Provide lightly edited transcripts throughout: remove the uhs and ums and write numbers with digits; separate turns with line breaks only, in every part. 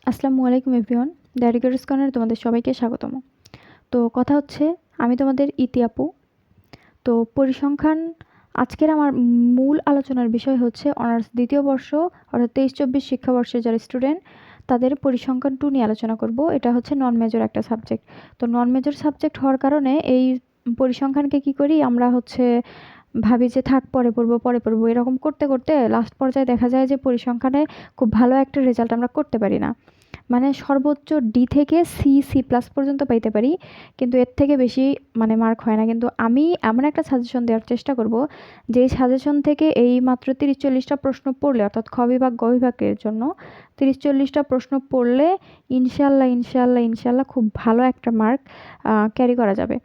আসসালামু আলাইকুম everyone. The regards কর্নারে তোমাদের সবাইকে স্বাগতম। তো কথা হচ্ছে, আমি তোমাদের ইতি আপু। তো পরিসংখ্যান আজকের আমার মূল আলোচনার বিষয় হচ্ছে অনার্স দ্বিতীয় বর্ষ অর্থাৎ 23-24 শিক্ষাবর্ষের যারা স্টুডেন্ট তাদের পরিসংখ্যান 2 নিয়ে আলোচনা করব। এটা হচ্ছে নন মেজর একটা সাবজেক্ট। তো নন মেজর সাবজেক্ট হওয়ার কারণে এই পরিসংখ্যানকে কী করি আমরা হচ্ছে ভাবি যে থাক পরে পড়বো এরকম করতে করতে লাস্ট পর্যায়ে দেখা যায় যে পরিসংখ্যানে খুব ভালো একটা রেজাল্ট আমরা করতে পারি না। মানে সর্বোচ্চ ডি থেকে সি প্লাস পর্যন্ত পাইতে পারি, কিন্তু এর থেকে বেশি মানে মার্ক হয় না। কিন্তু আমি এমন একটা সাজেশন দেওয়ার চেষ্টা করব যেই সাজেশন থেকে এই মাত্র 30-40টা প্রশ্ন পড়লে, অর্থাৎ খ বিভাগ গ বিভাগের জন্য 30-40টা প্রশ্ন পড়লে ইনশাল্লাহ খুব ভালো একটা মার্ক ক্যারি করা যাবে।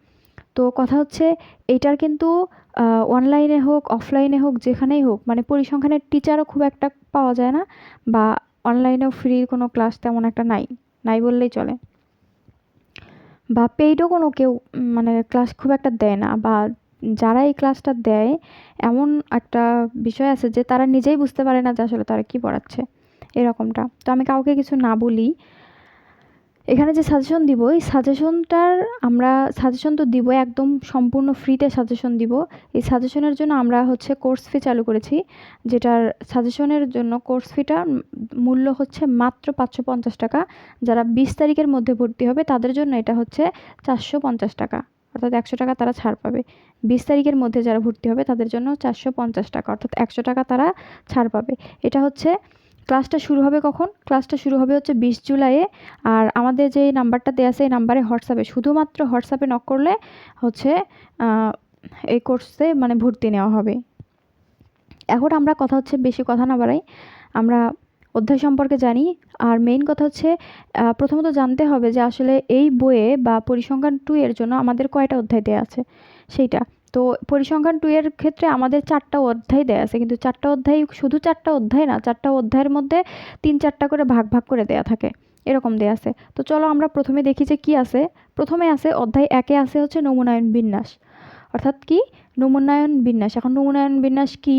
তো কথা হচ্ছে এইটার কিন্তু অনলাইনে হোক অফলাইনে হোক যেখানেই হোক মানে পরিসংখ্যানের টিচারও খুব একটা পাওয়া যায় না, বা অনলাইনেও ফ্রি কোনো ক্লাস তেমন একটা নাই বললেই চলে, বা পেইডও কোনো কেউ মানে ক্লাস খুব একটা দেয় না, বা যারা এই ক্লাসটা দেয় এমন একটা বিষয় আছে যে তারা নিজেই বুঝতে পারে না যে আসলে তারা কী পড়াচ্ছে, এরকমটা। তো আমি কাউকে কিছু না বলি, এখানে যে সাজেশন দিব এই সাজেশনটার আমরা সাজেশন তো দিব একদম সম্পূর্ণ ফ্রিতে সাজেশন দিব। এই সাজেশনের জন্য আমরা হচ্ছে কোর্স ফি চালু করেছি, যেটার সাজেশনের জন্য কোর্স ফিটা মূল্য হচ্ছে মাত্র 550 টাকা। যারা 20 তারিখের মধ্যে ভর্তি হবে তাদের জন্য এটা হচ্ছে 450 টাকা, অর্থাৎ 100 টাকা তারা ছাড় পাবে। 20 তারিখের মধ্যে যারা ভর্তি হবে তাদের জন্য 450 টাকা, অর্থাৎ 100 টাকা তারা ছাড় পাবে। এটা হচ্ছে ক্লাসটা শুরু হবে কখন? ক্লাসটা শুরু হবে হচ্ছে 20 জুলাইয়ে। আর আমাদের যে নাম্বারটা দেওয়া আছে এই নাম্বারে হোয়াটসঅ্যাপে, শুধুমাত্র হোয়াটসঅ্যাপে নক করলে হচ্ছে এই কোর্সে মানে ভর্তি নেওয়া হবে। এখন আমরা কথা হচ্ছে বেশি কথা না বাড়াই, আমরা অধ্যায় সম্পর্কে জানি। আর মেইন কথা হচ্ছে প্রথমত জানতে হবে যে আসলে এই বইয়ে বা পরিসংখ্যান 2 এর জন্য আমাদের কয়টা অধ্যায় দেওয়া আছে সেইটা। তো পরিসংখ্যান 2 এর ক্ষেত্রে আমাদের 4টা অধ্যায় দেওয়া আছে, কিন্তু 4টা অধ্যায় শুধু 4টা অধ্যায় না, 4টা অধ্যায়ের মধ্যে 3-4টা করে ভাগ করে দেওয়া থাকে, এরকম দেওয়া আছে। তো চলো আমরা প্রথমে দেখি যে কি আছে। প্রথমে আছে অধ্যায় 1-এ আছে হচ্ছে নমুনায়ন বিন্যাস, অর্থাৎ কি নমুনায়ন বিন্যাস। এখন নমুনায়ন বিন্যাস কি,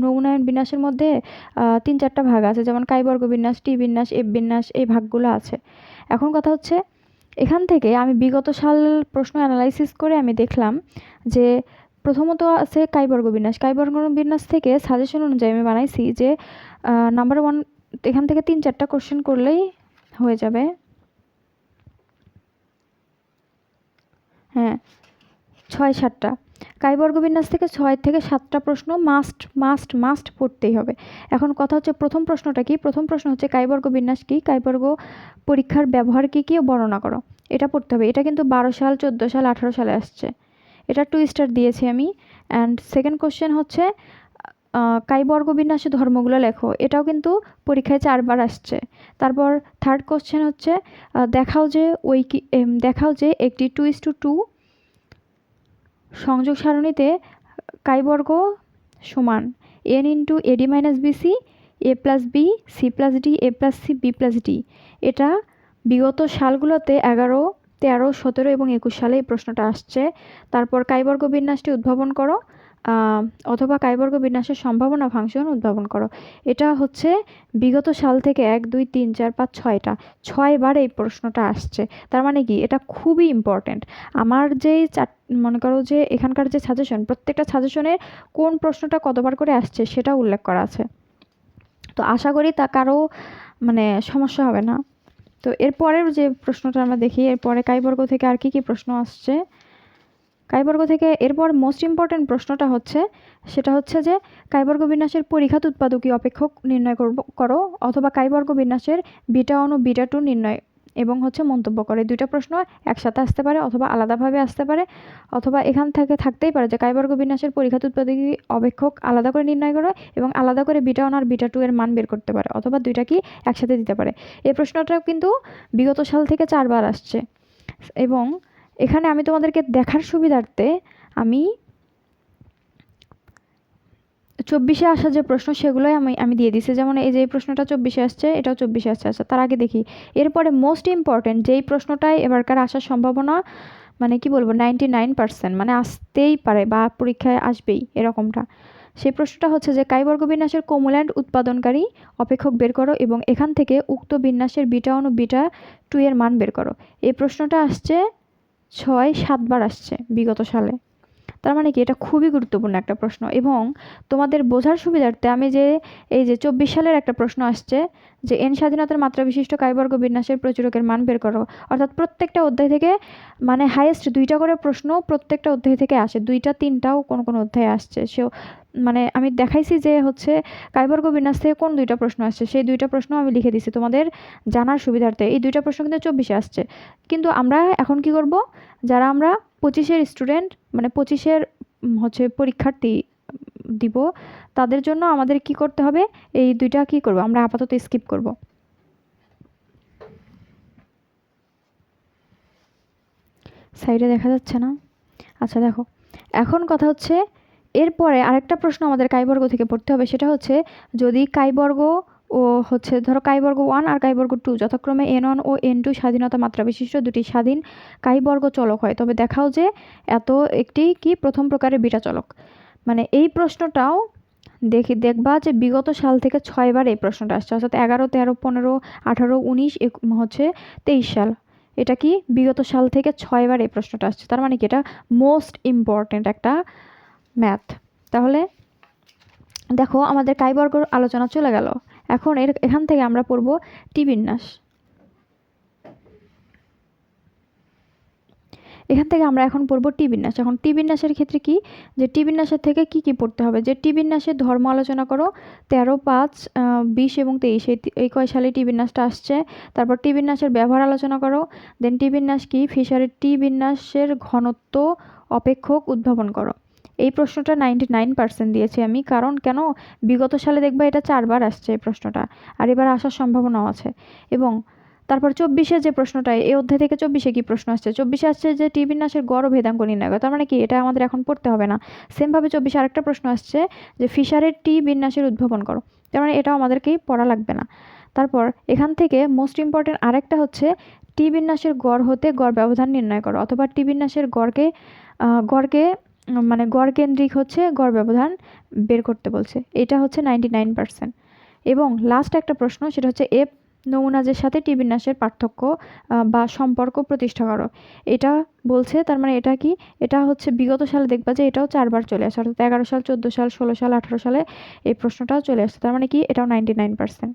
নমুনায়ন বিন্যাসের মধ্যে 3-4টা ভাগ আছে, যেমন কাইবর্গ বিন্যাস, টি বিন্যাস, এফ বিন্যাস, এই ভাগগুলো আছে। এখন কথা হচ্ছে এখান থেকে আমি বিগত সাল প্রশ্ন অ্যানালাইসিস করে আমি দেখলাম যে প্রথমত আছে কাইবর্গ বিন্যাস। কাইবর্গ বিন্যাস থেকে সাজেশন অনুযায়ী আমি বানাইছি যে নাম্বার 1 এখান থেকে 3-4টা কোশ্চেন করলেই হয়ে যাবে। হ্যাঁ, 6-7টা কাইবর্গ বিন্যাস থেকে 6 থেকে 7টা প্রশ্ন মাস্ট পড়তেই হবে। এখন কথা হচ্ছে প্রথম প্রশ্নটা কি? প্রথম প্রশ্ন হচ্ছে কাইবর্গ বিন্যাস কি, কাইবর্গ পরীক্ষার ব্যবহার কি কি বর্ণনা করো। এটা পড়তে হবে। এটা কিন্তু 12 সাল, 14 সাল, 18 সালে আসছে। এটা 2 স্টার দিয়েছি আমি। অ্যান্ড সেকেন্ড কোশ্চেন হচ্ছে কাইবর্গ বিন্যাসের ধর্মগুলো লেখো। এটাও কিন্তু পরীক্ষায় 4 বার আসছে। তারপর থার্ড কোশ্চেন হচ্ছে দেখাও যে একটি 2:2 সংযোগ সারণীতে কাইবর্গ সমান n into AD minus BC, A plus B, C plus D, A plus C, B plus D. এটা বিগত সালগুলোতে 11, 13, 17 এবং 21 সালে এই প্রশ্নটা আসছে। তারপর কাইবর্গ বিন্যাসটি উদ্ভাবন করো, অথবা কাইবর্গ বিন্যাসের সম্ভাবনা ফাংশন উদ্ভাবন করো। এটা হচ্ছে বিগত সাল থেকে 1, 2, 3, 4, 5, 6টা 6 বার এই প্রশ্নটা আসছে। তার মানে কি এটা খুবই ইম্পর্ট্যান্ট। আমার যেই মনে করো যে এখানকার যে সাজেশন, প্রত্যেকটা সাজেশনের কোন প্রশ্নটা কতবার করে আসছে সেটা উল্লেখ করা আছে। তো আশা করি তা কারো মানে সমস্যা হবে না। তো এরপরের যে প্রশ্নটা আমরা দেখি, এরপরে কাইবর্গ থেকে আর কি কি প্রশ্ন আসছে। কাইবর্গ থেকে এরপর মোস্ট ইম্পর্ট্যান্ট প্রশ্নটা হচ্ছে সেটা হচ্ছে যে কাইবর্গ বিন্যাসের পরিঘাত উৎপাদকীয় অপেক্ষক নির্ণয় করো, অথবা কাইবর্গ বিন্যাসের বিটা অণু বিটা 2 নির্ণয় এবং হচ্ছে মন্তব্য করে। 2টা প্রশ্ন একসাথে আসতে পারে অথবা আলাদাভাবে আসতে পারে, অথবা এখান থেকে থাকতেই পারে যে কাইবর্গ বিন্যাসের পরিঘাত উৎপাদকী অপেক্ষক আলাদা করে নির্ণয় করো এবং আলাদা করে বিটা অণু আর বিটা 2 এর মান বের করতে পারে, অথবা 2টা কি একসাথে দিতে পারে। এই প্রশ্নটাও কিন্তু বিগত সাল থেকে 4 বার আসছে। এবং এখানে আমি তোমাদেরকে দেখার সুবিধার্থে আমি 24-এ আসা যে প্রশ্ন সেগুলোই আমি দিয়ে দিছি। যেমন এই যে এই প্রশ্নটা 24-এ আসছে, এটাও 24-এ আসছে। আচ্ছা, তার আগে দেখি এরপরে মোস্ট ইম্পর্ট্যান্ট যেই প্রশ্নটাই এবারকার আসার সম্ভাবনা মানে কি বলবো 99%, মানে আসতেই পারে বা পরীক্ষায় আসবেই এরকমটা। সেই প্রশ্নটা হচ্ছে যে কাইবর্গ বিন্যাসের কোমুল্যান্ট উৎপাদনকারী অপেক্ষক বের করো এবং এখান থেকে উক্ত বিন্যাসের বিটা অনু বিটা 2 এর মান বের করো। এই প্রশ্নটা আসছে 6-7 বার আসছে বিগত সালে। তার মানে কি এটা খুবই গুরুত্বপূর্ণ একটা প্রশ্ন। এবং তোমাদের বোঝার সুবিধার্থে আমি যে এই যে 24 সালের একটা প্রশ্ন আসছে যে এন স্বাধীনতার মাত্রা বিশিষ্ট কাইবর্গ বিন্যাসের প্রচুরকের মান বের করো, অর্থাৎ প্রত্যেকটা অধ্যায় থেকে মানে হাইয়েস্ট 2টা করে প্রশ্ন প্রত্যেকটা অধ্যায় থেকে আসে, 2টা 3টাও কোন কোন অধ্যায়ে আসছে। সেও মানে আমি দেখাইছি যে হচ্ছে কাইবর্গ বিন্যাস থেকে কোন 2টা প্রশ্ন আসছে, সেই 2টা প্রশ্ন আমি লিখে দিছি তোমাদের জানার সুবিধার্থে। এই 2টা প্রশ্ন কিন্তু 24-এ আসছে। কিন্তু আমরা এখন কি করব, যারা আমরা 25-এর স্টুডেন্ট মানে 25-এর হচ্ছে পরীক্ষার্থী দিব, তাদের জন্য আমাদের কি করতে হবে, এই 2টা কি করব আমরা আপাতত স্কিপ করব। সাইডে দেখা যাচ্ছে না? আচ্ছা দেখো, এখন কথা হচ্ছে এরপরে আরেকটা প্রশ্ন আমাদের কাইবর্গ থেকে পড়তে হবে, সেটা হচ্ছে যদি কাইবর্গ ও হচ্ছে ধরো কাইবর্গ 1 আর কাইবর্গ 2 যথাক্রমে n1 ও n2 স্বাধীনতা মাত্রা বিশিষ্ট দুটি স্বাধীন কাইবর্গ চলক হয়, তবে দেখাও যে এত একটি কি প্রথম প্রকারের বিটা চলক। মানে এই প্রশ্নটাও দেখবা যে বিগত সাল থেকে 6 বার এই প্রশ্নটা আসছে, অর্থাৎ 11, 13, 15, 18, 19 হচ্ছে 23 সাল। এটা কি বিগত সাল থেকে 6 বার এই প্রশ্নটা আসছে। তার মানে কি এটা মোস্ট ইম্পর্টেন্ট একটা ম্যাথ। তাহলে দেখো আমাদের কাইবর্গ আলোচনা চলে গেল। এখন এখান থেকে আমরা পড়ব টি বিন্যাস। এখান থেকে আমরা এখন পড়ব টি বিন্যাস। এখন টি বিন্যাসের ক্ষেত্রে কি, যে টি বিন্যাসের থেকে কি কি পড়তে হবে, যে টি বিন্যাসের ধর্ম আলোচনা করো 13, 5, 20 এবং 23 এই কয় সালে টি বিন্যাসটা আসছে। তারপর টি বিন্যাসের ব্যবহার আলোচনা করো। দেন টি বিন্যাস কি, ফিশারের টি বিন্যাসের ঘনত্ব অপেক্ষক উদ্ভাবন করো। এই প্রশ্নটা 99% দিয়েছি আমি, কারণ কেন বিগত সালে দেখবা এটা 4 বার আসছে এই প্রশ্নটা, আর এবার আসার সম্ভাবনাও আছে। এবং তারপর 24-এ যে প্রশ্নটা, এই অধ্যায় থেকে 24-এ কি প্রশ্ন আসছে, 24-এ আসছে যে টি বিন্যাসের গড় ও ভেদাঙ্ক নির্ণয় করো। তার মানে কি এটা আমাদের এখন পড়তে হবে না। সেমভাবে 24-এ আরেকটা প্রশ্ন আসছে যে ফিশারের টি বিন্যাসের উদ্ভাবন করো, তার মানে এটাও আমাদেরকেই পড়া লাগবে না। তারপর এখান থেকে মোস্ট ইম্পর্টেন্ট আরেকটা হচ্ছে টি বিন্যাসের গড় হতে গড় ব্যবধান নির্ণয় করো, অথবা টি বিন্যাসের গড়কে মানে গড় কেন্দ্রিক হচ্ছে গড় ব্যবধান বের করতে বলছে। এটা হচ্ছে 99%। এবং লাস্ট একটা প্রশ্ন, সেটা হচ্ছে এফ নমুনাজের সাথে টি বিন্যাসের পার্থক্য বা সম্পর্ক প্রতিষ্ঠা করো। এটা বলছে, তার মানে এটা কি, এটা হচ্ছে বিগত সালে দেখবা যে এটাও 4 বার চলে আসে, অর্থাৎ 11 সাল, 14 সাল, 16 সাল, 18 সালে এই প্রশ্নটাও চলে আসছে। তার মানে কি এটাও 99%।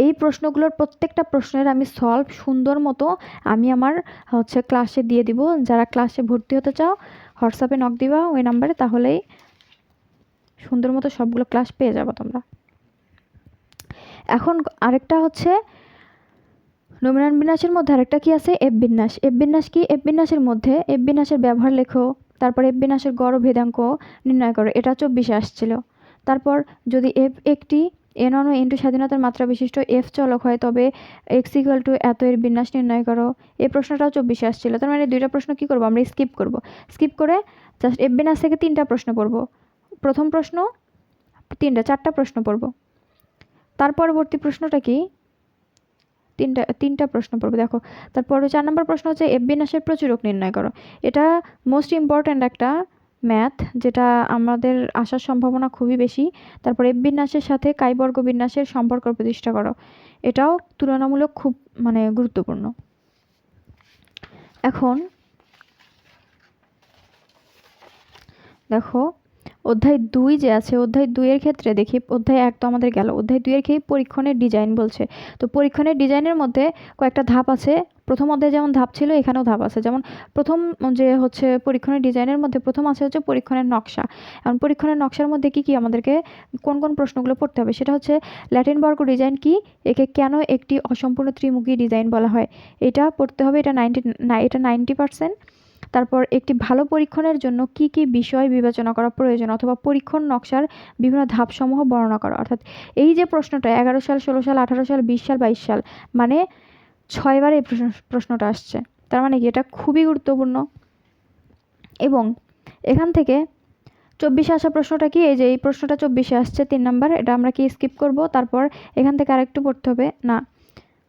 এই প্রশ্নগুলোর প্রত্যেকটা প্রশ্নের আমি সলভ সুন্দর মতো আমি আমার হচ্ছে ক্লাসে দিয়ে দিব। যারা ক্লাসে ভর্তি হতে চাও হোয়াটসঅ্যাপে নক দিবা ওই নাম্বারে, তাহলেই সুন্দর মতো সবগুলো ক্লাস পেয়ে যাবো তোমরা। এখন আরেকটা হচ্ছে নমুনান বিন্যাসের মধ্যে আরেকটা কি আছে, এফ বিন্যাস। এফ বিন্যাস কি, এফ বিন্যাসের মধ্যে এফ বিন্যাসের ব্যবহার লেখো, তারপর এফ বিন্যাসের গড় ও ভেদাঙ্ক নির্ণয় করো। এটা 24-এ আসছিল। তারপর যদি এফ একটি n1 ও n2 স্বাধীনতার মাত্রা বিশিষ্ট এফ চলক হয়, তবে x = এত এর বিন্যাস নির্ণয় করো। এই প্রশ্নটাও 24-এ আসছিল। তার মানে 2টা প্রশ্ন কি করবো আমরা, স্কিপ করব। স্কিপ করে জাস্ট এফ বিন্যাস থেকে 3টা প্রশ্ন পড়বো। প্রথম প্রশ্ন 4টা প্রশ্ন পড়বো। তার পরবর্তী প্রশ্নটা কি, তিনটা প্রশ্ন পড়বে। দেখো তারপরে 4 নম্বর প্রশ্ন হচ্ছে এফ বিন্যাসের প্রচুরক নির্ণয় করো। এটা মোস্ট ইম্পর্ট্যান্ট একটা ম্যাথ, যেটা আমাদের আসার সম্ভাবনা খুবই বেশি। তারপর এফ বিন্যাসের সাথে কাইবর্গ বিন্যাসের সম্পর্ক প্রতিষ্ঠা করো। এটাও তুলনামূলক খুব মানে গুরুত্বপূর্ণ। এখন দেখো অধ্যায় 2 যে আছে, অধ্যায় 2 এর ক্ষেত্রে দেখি, অধ্যায় 1 তো আমাদের গেল, অধ্যায় 2 এর ক্ষেত্রে পরীক্ষণের ডিজাইন বলছে। তো পরীক্ষণের ডিজাইনের মধ্যে কয়েকটা ধাপ আছে। প্রথম অধ্যায়ে যেমন ধাপ ছিল, এখানেও ধাপ আছে। যেমন প্রথম যে হচ্ছে পরীক্ষণের ডিজাইনের মধ্যে প্রথম আছে হচ্ছে পরীক্ষণের নকশা। এখন পরীক্ষণের নকশার মধ্যে কি কি আমাদেরকে কোন কোন প্রশ্নগুলো পড়তে হবে, সেটা হচ্ছে ল্যাটিন বর্গ ডিজাইন কি, একে কেন একটি অসম্পূর্ণ ত্রিমুখী ডিজাইন বলা হয়, এটা পড়তে হবে। এটা 90%। তারপর একটি ভালো পরীক্ষণের জন্য কি কি বিষয় বিবেচনা করা প্রয়োজন, অথবা পরীক্ষণ নকশার বিভিন্ন ধাপসমূহ বর্ণনা করা। অর্থাৎ এই যে প্রশ্নটা 11 সাল, 16 সাল, 18 সাল, 20 সাল, 22 সাল, মানে 6 বার এই প্রশ্নটা আসছে। তার মানে কি এটা খুবই গুরুত্বপূর্ণ। এবং এখান থেকে 24-এ আসা প্রশ্নটা কি, এই যে এই প্রশ্নটা 24-এ আসছে 3 নাম্বার, এটা আমরা কি স্কিপ করব। তারপর এখান থেকে আরেকটু পড়তে হবে, না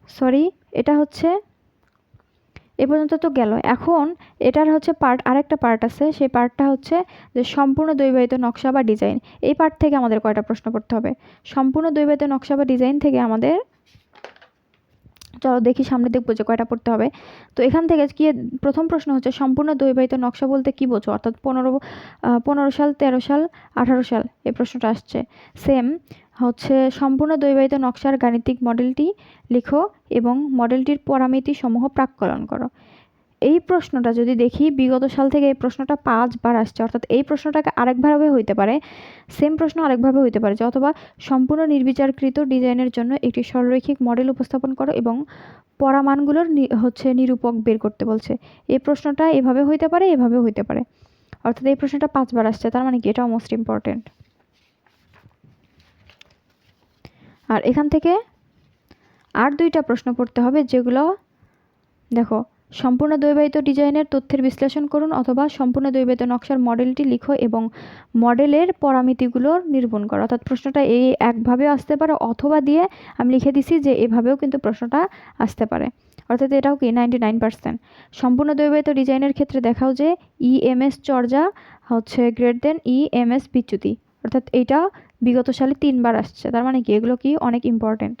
সরি, এটা হচ্ছে এ পর্যন্ত তো গেল। এখন এটার হচ্ছে আরেকটা পার্ট আছে, সেই পার্টটা হচ্ছে যে সম্পূর্ণ দ্বৈবায়িত নকশা বা ডিজাইন। এই পার্ট থেকে আমাদের কয়টা প্রশ্ন করতে হবে? সম্পূর্ণ দ্বৈবায়িত নকশা বা ডিজাইন থেকে আমাদের, চলো দেখি সামনে দেখবো যে কয়টা পড়তে হবে। তো এখান থেকে কি প্রথম প্রশ্ন হচ্ছে সম্পূর্ণ দ্বৈবায়িত নকশা বলতে কি বোঝো, অর্থাৎ 15 সাল, 13 সাল, 18 সাল এই প্রশ্নটা আসছে। সেম হচ্ছে সম্পূর্ণ দ্বৈবায়িত নকশার গাণিতিক মডেলটি লিখো এবং মডেলটির পরামিতি সমূহ প্রাক্কলন করো। এই প্রশ্নটা যদি দেখি বিগত সাল থেকে এই প্রশ্নটা 5 বার আসছে, অর্থাৎ এই প্রশ্নটাকে আরেকভাবে হইতে পারে, সেম প্রশ্ন আরেকভাবে হইতে পারে যে অথবা সম্পূর্ণ নির্বিচারকৃত ডিজাইনের জন্য একটি সরলরৈখিক মডেল উপস্থাপন করো এবং পরামানগুলোর হচ্ছে নিরূপক বের করতে বলছে। এই প্রশ্নটা এভাবে হইতে পারে, এভাবে হইতে পারে, অর্থাৎ এই প্রশ্নটা 5 বার আসছে, তার মানে কি এটাও মোস্ট ইম্পর্টেন্ট। আর এখান থেকে আর 2টা প্রশ্ন পড়তে হবে, যেগুলো দেখো সম্পূর্ণ দ্বৈবায়িত ডিজাইনের তথ্যের বিশ্লেষণ করুন অথবা সম্পূর্ণ দ্বৈবায়িত নকশার মডেলটি লিখো এবং মডেলের পরামিতিগুলোর নিরূপণ করো। অর্থাৎ প্রশ্নটা এই একভাবেও আসতে পারে, অথবা দিয়ে আমি লিখে দিছি যে এভাবেও কিন্তু প্রশ্নটা আসতে পারে, অর্থাৎ এটাও কি 99%। সম্পূর্ণ দ্বৈবায়িত ডিজাইনের ক্ষেত্রে দেখাও যে ইএমএস চর্যা হচ্ছে গ্রেট দেন ইএমএস বিচ্যুতি, অর্থাৎ এইটা বিগত সালে 3 বার আসছে, তার মানে কি এগুলো কি অনেক ইম্পর্টেন্ট।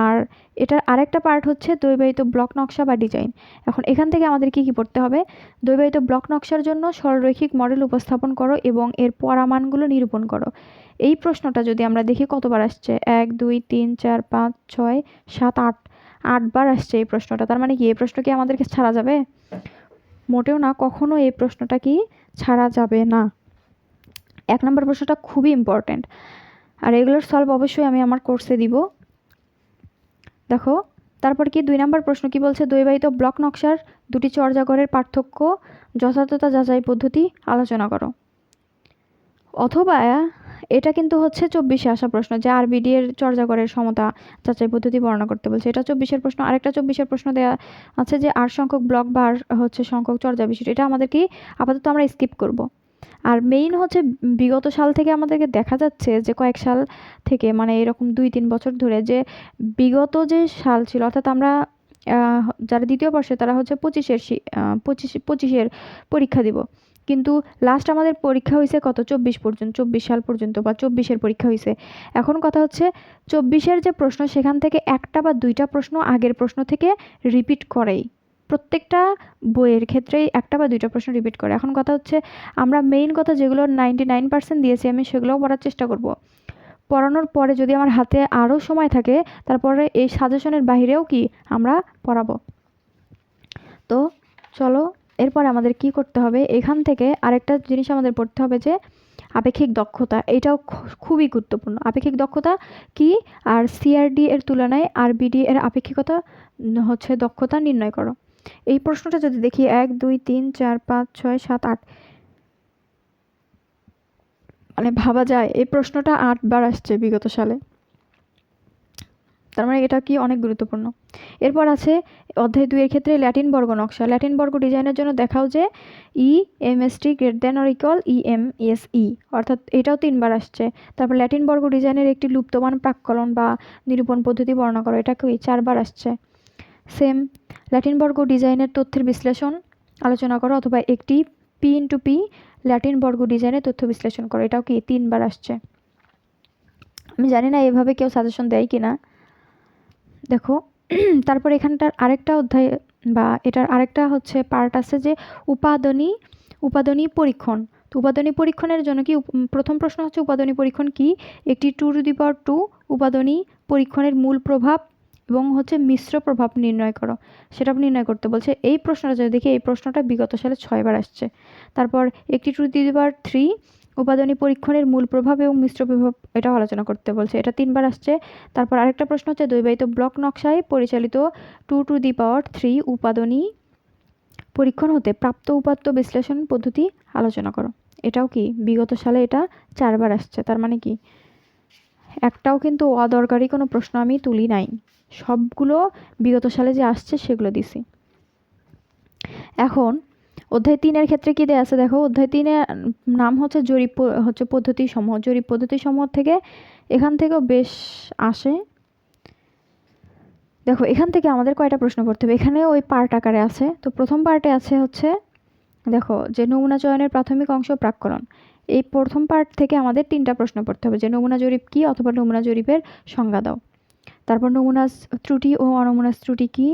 আর এটার আরেকটা পার্ট হচ্ছে দ্বৈবায়িত ব্লক নকশা বা ডিজাইন। এখন এখান থেকে আমাদের কি কি পড়তে হবে? দ্বৈবায়িত ব্লক নকশার জন্য সরলরৈখিক মডেল উপস্থাপন করো এবং এর পরামানগুলো নিরূপণ করো। এই প্রশ্নটা যদি আমরা দেখি কতবার আসছে, 1 2 3 4 5 6 7 8, 8 বার আসছে এই প্রশ্নটা, তার মানে কি এই প্রশ্ন কি আমাদেরকে ছাড়া যাবে? মোটেও না, কখনো এই প্রশ্নটা কি ছাড়া যাবে না। 1 নম্বর প্রশ্নটা খুবই ইম্পর্টেন্ট, আর এগুলোর সলভ অবশ্যই আমি আমার কোর্সে দিব। দেখো তারপর কি 2 নম্বর প্রশ্ন কি বলছে, দ্বৈবায়িত ব্লক নকশার দুটি চর্যাগরের পার্থক্য যথার্থতা যাচাই পদ্ধতি আলোচনা করো। অথবা এটা কিন্তু হচ্ছে 24-এ আসা প্রশ্ন, যে আরবিডি এর চর্যাগরের সমতা যাচাই পদ্ধতি বর্ণনা করতে বলছে, এটা 24-এর প্রশ্ন। আরেকটা 24-এর প্রশ্ন দেওয়া আছে যে 8 সংখ্যক ব্লক বা হচ্ছে সংখ্যক চর্যা বিশিষ্ট, এটা আমাদের কি আপাতত আমরা স্কিপ করব। আর মেইন হচ্ছে বিগত সাল থেকে আমাদেরকে দেখা যাচ্ছে যে কয়েক সাল থেকে, মানে এরকম 2-3 বছর ধরে, যে বিগত যে সাল ছিল, অর্থাৎ আমরা যারা দ্বিতীয় বর্ষে তারা হচ্ছে 25-এর পরীক্ষা দিব, কিন্তু লাস্ট আমাদের পরীক্ষা হয়েছে কত 24 সাল পর্যন্ত, বা 24-এর পরীক্ষা হয়েছে। এখন কথা হচ্ছে 24-এর যে প্রশ্ন, সেখান থেকে একটা বা 2টা প্রশ্ন আগের প্রশ্ন থেকে রিপিট করেই, প্রত্যেকটা বইয়ের ক্ষেত্রেই একটা বা 2টা প্রশ্ন রিপিট করে। এখন কথা হচ্ছে আমরা মেইন কথা যেগুলো 99% দিয়েছি আমি সেগুলোও পড়ার চেষ্টা করব। পড়ানোর পরে যদি আমার হাতে আরও সময় থাকে, তারপরে এই সাজেশনের বাহিরেও কি আমরা পড়াবো। তো চলো এরপর আমাদের কি করতে হবে, এখান থেকে আরেকটা জিনিস আমাদের পড়তে হবে যে আপেক্ষিক দক্ষতা, এটাও খুবই গুরুত্বপূর্ণ। আপেক্ষিক দক্ষতা কি, আর সিআরডি এর তুলনায় আরবিডি এর আপেক্ষিকতা হচ্ছে দক্ষতা নির্ণয় করো। এই প্রশ্নটা যদি দেখি 1 2 3 4 5 6 7 8, মানে ভাবা যায় এই প্রশ্নটা 8 বার আসছে বিগত সালে, তার মানে এটা কি অনেক গুরুত্বপূর্ণ। এরপর আছে অধ্যায় 2 এর ক্ষেত্রে ল্যাটিন বর্গ নকশা। ল্যাটিন বর্গ ডিজাইনের জন্য দেখাও যে ইএমএসটি গ্রেট দেন অর ইকুয়াল ইএমএসই, অর্থাৎ এটাও 3 বার আসছে। তারপর ল্যাটিন বর্গ ডিজাইনের একটি লুপ্তমান প্রাক্কলন বা নিরূপণ পদ্ধতি বর্ণনা করো, এটা কি 4 বার আসছে। সেম ল্যাটিন বর্গ ডিজাইনের তথ্যের বিশ্লেষণ আলোচনা করো, অথবা একটি P×P ল্যাটিন বর্গ ডিজাইনের তথ্য বিশ্লেষণ করো, এটাও কি 3 বার আসছে। আমি জানি না এভাবে কেউ সাজেশন দেয় কিনা। দেখো তারপর এখানটার আরেকটা অধ্যায় বা এটার আরেকটা হচ্ছে পার্ট আছে যে উপাদানী পরীক্ষণ। তো উপাদানী পরীক্ষণের জন্য কি প্রথম প্রশ্ন হচ্ছে উপাদানী পরীক্ষণ কি, একটি 2^2 উপাদানী পরীক্ষণের মূল প্রভাব এবং হচ্ছে মিশ্র প্রভাব নির্ণয় করো, সেটা নির্ণয় করতে বলছে। এই প্রশ্নটা যদি দেখি, এই প্রশ্নটা বিগত সালে 6 বার আসছে। তারপর একটি 2^3 উপাদানী পরীক্ষণের মূল প্রভাব এবং মিশ্র প্রভাব, এটা আলোচনা করতে বলছে, এটা 3 বার আসছে। তারপর আরেকটা প্রশ্ন হচ্ছে দ্বৈবায়িত ব্লক নকশায় পরিচালিত 2^3 উপাদানী পরীক্ষণ হতে প্রাপ্ত উপাত্ত বিশ্লেষণ পদ্ধতি আলোচনা করো, এটাও কি বিগত সালে এটা 4 বার আসছে। তার মানে কি একটাও কিন্তু অদরকারি কোনো প্রশ্ন আমি তুলি নাই, সবগুলো বিগত সালে যে আসছে সেগুলো দিছি। এখন অধ্যায় 3 এর ক্ষেত্রে কি দেয়া আছে দেখো, অধ্যায় 3 এর নাম হচ্ছে জরিপ হচ্ছে পদ্ধতি সমূহ। জরিপ পদ্ধতি সমূহ থেকে এখান থেকেও বেশ আসে। দেখো এখান থেকে আমাদের কয়টা প্রশ্ন পড়তে হবে, এখানে ওই পার্ট আকারে আছে। তো প্রথম পার্টে আছে হচ্ছে দেখো যে নমুনা চয়নের প্রাথমিক অংশ প্রাক্কলন, এই প্রথম পার্ট থেকে আমাদের 3টা প্রশ্ন পড়তে হবে, যে নমুনা জরিপ কি অথবা নমুনা জরিপের সংজ্ঞা দাও। তারপর নমুনা ত্রুটি ও অনমুনা ত্রুটি কি,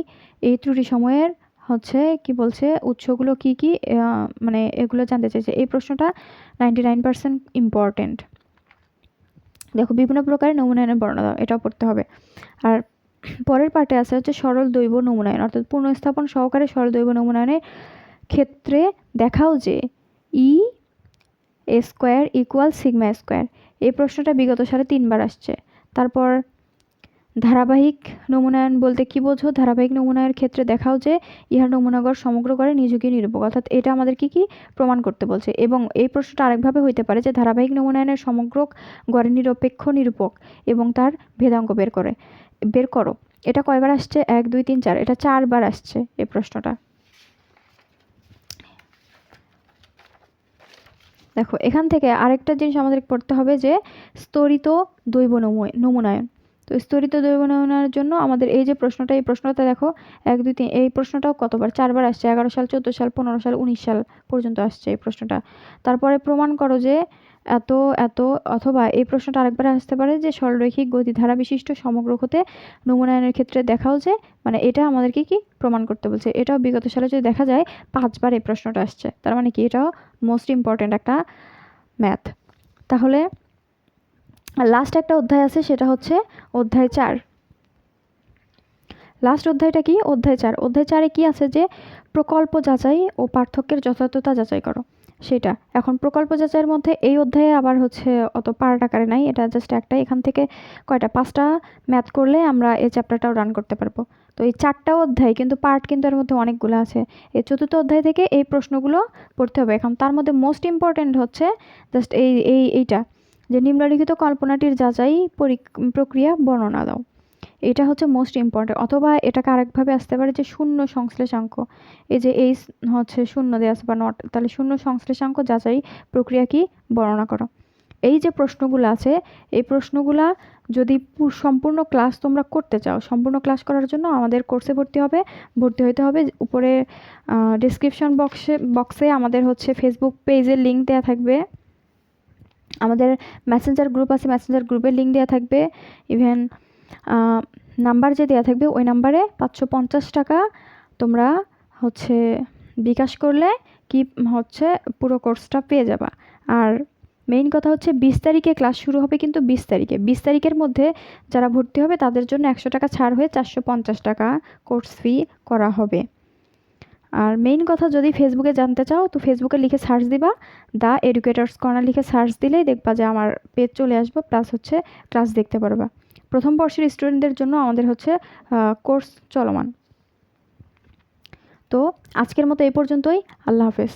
এই ত্রুটি সময়ের হচ্ছে কি বলছে উৎসগুলো কি কি, মানে এগুলো জানতে চাইছে। এই প্রশ্নটা 99% ইম্পর্টেন্ট। দেখো বিভিন্ন প্রকারের নমুনায়নের বর্ণনা দাও, এটাও পড়তে হবে। আর পরের পার্টে আছে হচ্ছে সরল দৈব নমুনায়ন, অর্থাৎ পুনঃস্থাপন সহকারে সরল দৈব নমুনায়নের ক্ষেত্রে দেখাও যে ই স্কোয়ার ইকুয়াল সিগমা স্কোয়ার। এই প্রশ্নটা বিগত সালে 3বার আসছে। তারপর ধারাবাহিক নমুনায়ন বলতে কি বোঝো, ধারাবাহিক নমুনায়নের ক্ষেত্রে দেখাও যে ইহার নমুনাগড় সমগ্র গড়ে নিযুগী নিরূপক, অর্থাৎ এটা আমাদের কি কি প্রমাণ করতে বলছে। এবং এই প্রশ্নটা আরেকভাবে হইতে পারে যে ধারাবাহিক নমুনায়নের সমগ্র গড়ে নিরপেক্ষ নিরূপক এবং তার ভেদাঙ্ক বের করো। এটা কয়বার আসছে, 1 2 3 4, এটা 4বার আসছে এই প্রশ্নটা। দেখো এখান থেকে আরেকটা জিনিস আমাদের পড়তে হবে যে স্তরিত দৈব নমুনায়ন। তো স্তরিত দৈব নমুনার জন্য আমাদের এই যে প্রশ্নটা, এই প্রশ্নটা দেখো 1 2 3, এই প্রশ্নটাও কতবার, 4বার আসছে, 11 সাল 14 সাল 15 সাল 19 সাল পর্যন্ত আসছে এই প্রশ্নটা। তারপরে প্রমাণ করো যে এত এত, অথবা এই প্রশ্নটা আরেকবার আসতে পারে যে সরলরৈখিক গতিধারা বিশিষ্ট সমগ্র হতে নমুনায়নের ক্ষেত্রে দেখাও যে, মানে এটা আমাদেরকে কি প্রমাণ করতে বলছে। এটাও বিগত সালে যদি দেখা যায় 5বার এই প্রশ্নটা আসছে, তার মানে কি এটাও মোস্ট ইম্পর্টেন্ট একটা ম্যাথ। তাহলে লাস্ট একটা অধ্যায় আছে, সেটা হচ্ছে অধ্যায় 4। লাস্ট অধ্যায়টা কি, অধ্যায় 4। অধ্যায় 4-এ কি আছে যে প্রকল্প যাচাই ও পার্থক্যের যথার্থতা যাচাই করো, সেটা। এখন প্রকল্প যাচাইয়ের মধ্যে এই অধ্যায়ে আবার হচ্ছে অত পার্ট আকারে নাই, এটা জাস্ট একটাই। এখান থেকে কয়টা, 5টা ম্যাথ করলে আমরা এই চ্যাপ্টারটাও রান করতে পারবো। তো এই 4টা অধ্যায় কিন্তু পার্ট কিন্তু এর মধ্যে অনেকগুলো আছে। এই 4র্থ অধ্যায় থেকে এই প্রশ্নগুলো পড়তে হবে। এখন তার মধ্যে মোস্ট ইম্পর্টেন্ট হচ্ছে জাস্ট এইটা, যে নিম্নলিখিত কল্পনাটির যাচাই প্রক্রিয়া বর্ণনা দাও। এটা হচ্ছে মোস্ট ইম্পর্টেন্ট। অথবা এটাকে আরেকভাবে আসতে পারে যে শূন্য সংশ্লেষাঙ্ক, এই যে এই হচ্ছে শূন্য দেওয়া আছে বা নট, তাহলে শূন্য সংশ্লেষাঙ্ক যাচাই প্রক্রিয়া কি বর্ণনা করো। এই যে প্রশ্নগুলো আছে, এই প্রশ্নগুলা যদি সম্পূর্ণ ক্লাস তোমরা করতে চাও, সম্পূর্ণ ক্লাস করার জন্য আমাদের কোর্সে ভর্তি হতে হবে। উপরে ডিসক্রিপশন বক্সে আমাদের হচ্ছে ফেসবুক পেজের লিঙ্ক দেওয়া থাকবে, আমাদের মেসেঞ্জার গ্রুপ আছে, মেসেঞ্জার গ্রুপের লিঙ্ক দেওয়া থাকবে, ইভেন নাম্বার যে দেওয়া থাকবে ওই নাম্বারে 550 টাকা তোমরা হচ্ছে বিকাশ করলে কি হচ্ছে পুরো কোর্সটা পেয়ে যাবা। আর মেইন কথা হচ্ছে 20 তারিখে ক্লাস শুরু হবে, কিন্তু 20 তারিখের মধ্যে যারা ভর্তি হবে তাদের জন্য 100 টাকা ছাড় হয়ে 450 টাকা কোর্স ফি করা হবে। আর মেইন কথা, যদি ফেসবুকে জানতে চাও তো ফেসবুকে লিখে সার্চ দিবা, দ্য এডুকেটার্স কর্নার লিখে সার্চ দিলেই দেখবা যে আমার পেজ চলে আসবে, প্লাস হচ্ছে ক্লাস দেখতে পারবা। প্রথম বর্ষের স্টুডেন্টদের জন্য আমাদের হচ্ছে কোর্স চলমান। তো আজকের মতো এই পর্যন্তই, আল্লাহ হাফেজ।